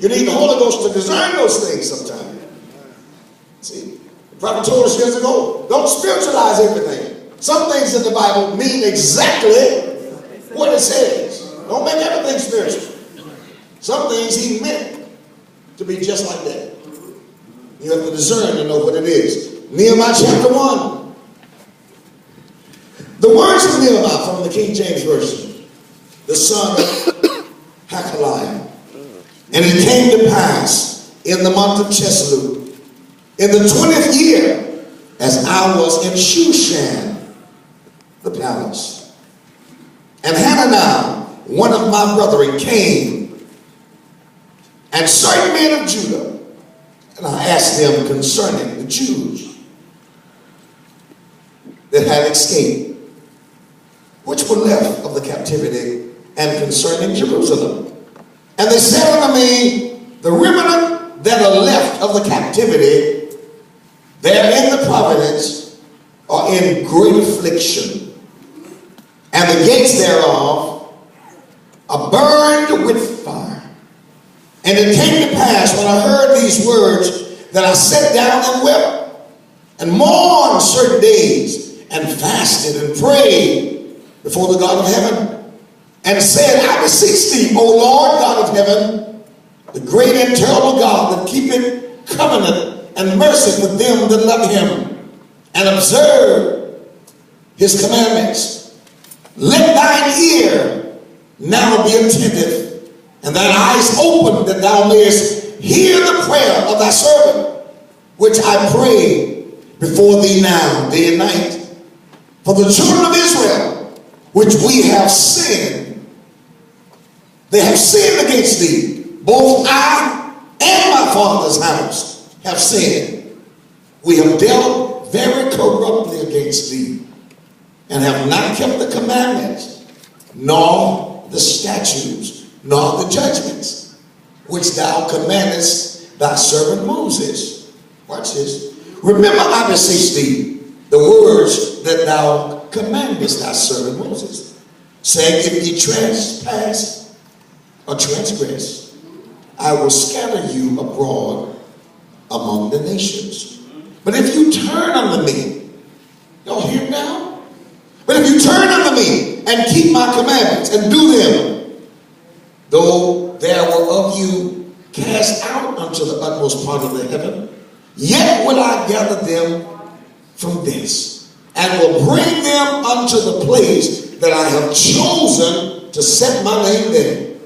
You need the Holy Ghost to discern those things sometimes. See, the prophet told us years ago, don't spiritualize everything. Some things in the Bible mean exactly what it says. Don't make everything spiritual. Some things he meant to be just like that. You have to discern to know what it is. Nehemiah chapter 1. The words of Nehemiah from the King James Version, the son of Hakaliah. And it came to pass in the month of Chisleu, in the 20th year, as I was in Shushan, the palace. And Hananiah, one of my brethren, came, and certain men of Judah, and I asked them concerning the Jews that had escaped, which were left of the captivity, and concerning Jerusalem. And they said unto me, the remnant that are left of the captivity, there in the province, are in great affliction, and the gates thereof are burned with fire. And it came to pass when I heard these words that I sat down and wept, and mourned certain days, and fasted and prayed before the God of heaven, and said, I beseech thee, O Lord God of heaven, the great and terrible God that keepeth covenant and mercy with them that love him, and observe his commandments. Let thine ear now be attentive, and thine eyes open, that thou mayest hear the prayer of thy servant, which I pray before thee now, day and night, for the children of Israel, which we have sinned. They have sinned against thee. Both I and my father's house have sinned. We have dealt very corruptly against thee, and have not kept the commandments, nor the statutes, nor the judgments, which thou commandest thy servant Moses. Watch this. Remember, I beseech thee, the words that thou commandest thy servant Moses, saying, if ye trespass or transgress, I will scatter you abroad among the nations. But if you turn unto me, y'all hear now? But if you turn unto me and keep my commandments and do them, though there were of you cast out unto the utmost part of the heaven, yet will I gather them from thence, and will bring them unto the place that I have chosen to set my name there.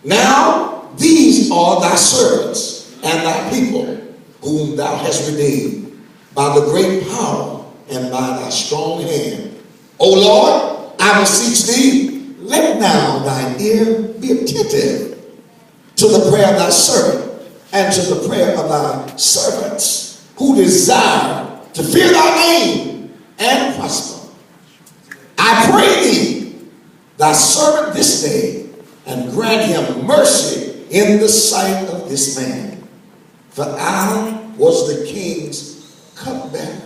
Now these are thy servants and thy people, whom thou hast redeemed by the great power and by thy strong hand. O Lord, I beseech thee, let now thine ear be attentive to the prayer of thy servant, and to the prayer of thy servants, who desire to fear thy name and prosper. I pray thee, thy servant this day, and grant him mercy in the sight of this man. For I was the king's cupbearer.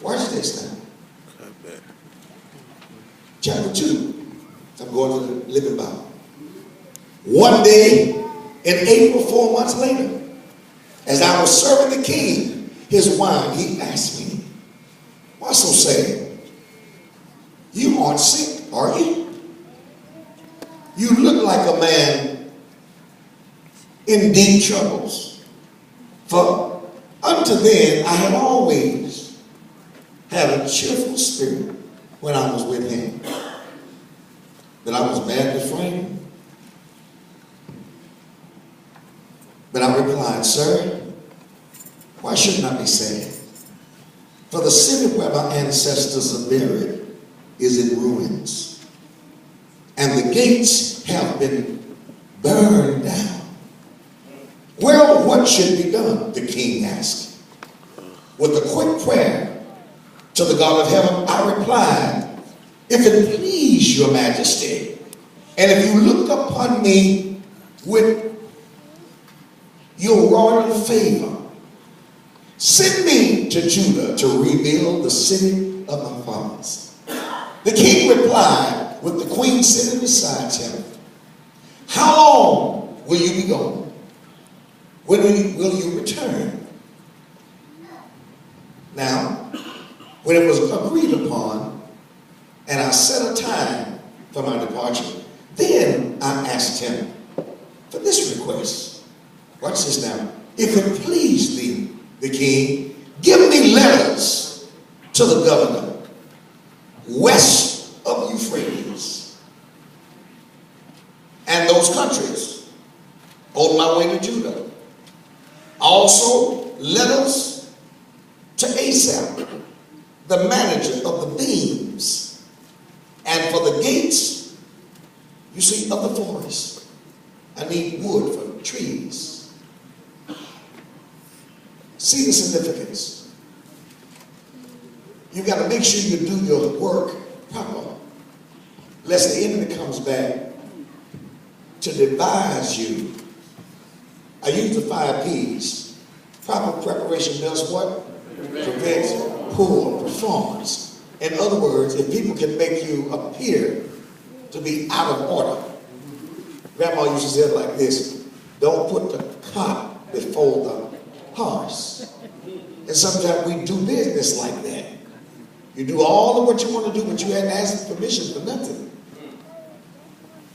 Watch this now. Chapter 2. I'm going to the Living Bible. One day in April, 4 months later, as I was serving the king his wine, he asked me, why so sad? You aren't sick, are you? You look like a man in deep troubles. For unto then I had always had a cheerful spirit when I was with him. But I was badly frightened. But I replied, sir, why shouldn't I be sad? For the city where my ancestors are buried is in ruins, and the gates have been burned down. Well, what should be done? The king asked. With a quick prayer to the God of heaven, I replied, if it please your majesty, and if you look upon me with your royal favor, send me to Judah to rebuild the city of my fathers. The king replied, with the queen sitting beside him, how long will you be gone? When will you return? Now, when it was agreed upon, and I set a time for my departure, then I asked him for this request. Watch this now. If it please thee, the king, give me letters to the governor west of Euphrates and those countries on my way to Judah. Also, letters to Asaph, the manager of the beams, and for the gates, you see, of the forest. I need wood for trees. See the significance. You got to make sure you do your work proper, lest the enemy comes back to devise you. I use the 5 P's. Proper preparation does what? Prevents poor performance. In other words, if people can make you appear to be out of order. Grandma used to say it like this: don't put the cart before the horse. And sometimes we do business like that. You do all of what you want to do, but you hadn't asked permission for nothing.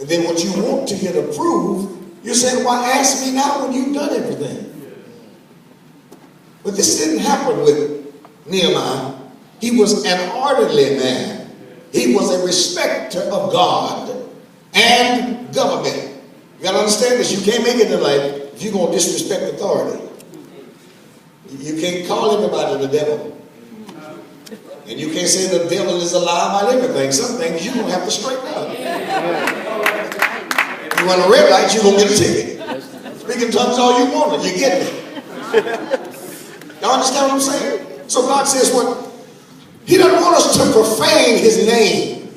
And then what you want to get approved, you're saying, why ask me now when you've done everything? But this didn't happen with Nehemiah. He was an orderly man. He was a respecter of God and government. You got to understand this. You can't make it in life if you're going to disrespect authority. You can't call everybody the devil. And you can't say the devil is a lie about everything. Some things you're going to have to straighten up. You want a red light, you're going to get a ticket. Speaking tongues all you want, you get it. Y'all understand what I'm saying? So God says what? He doesn't want us to profane his name.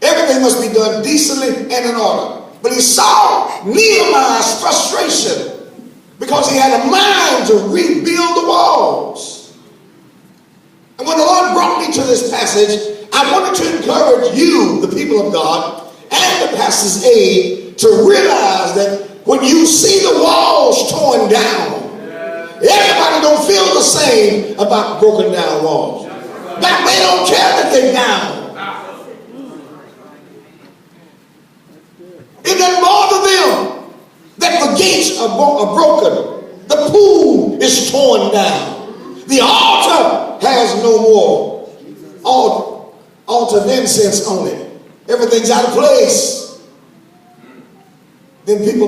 Everything must be done decently and in order. But he saw Nehemiah's frustration because he had a mind to rebuild the walls. And when the Lord brought me to this passage, I wanted to encourage you, the people of God, and the pastor's aide, to realize that when you see the walls torn down, everybody don't feel the same about broken down walls. But they don't care that they're down. It doesn't bother them that the gates are broken. The pool is torn down. The altar has no more altar of incense on it. Everything's out of place. Then people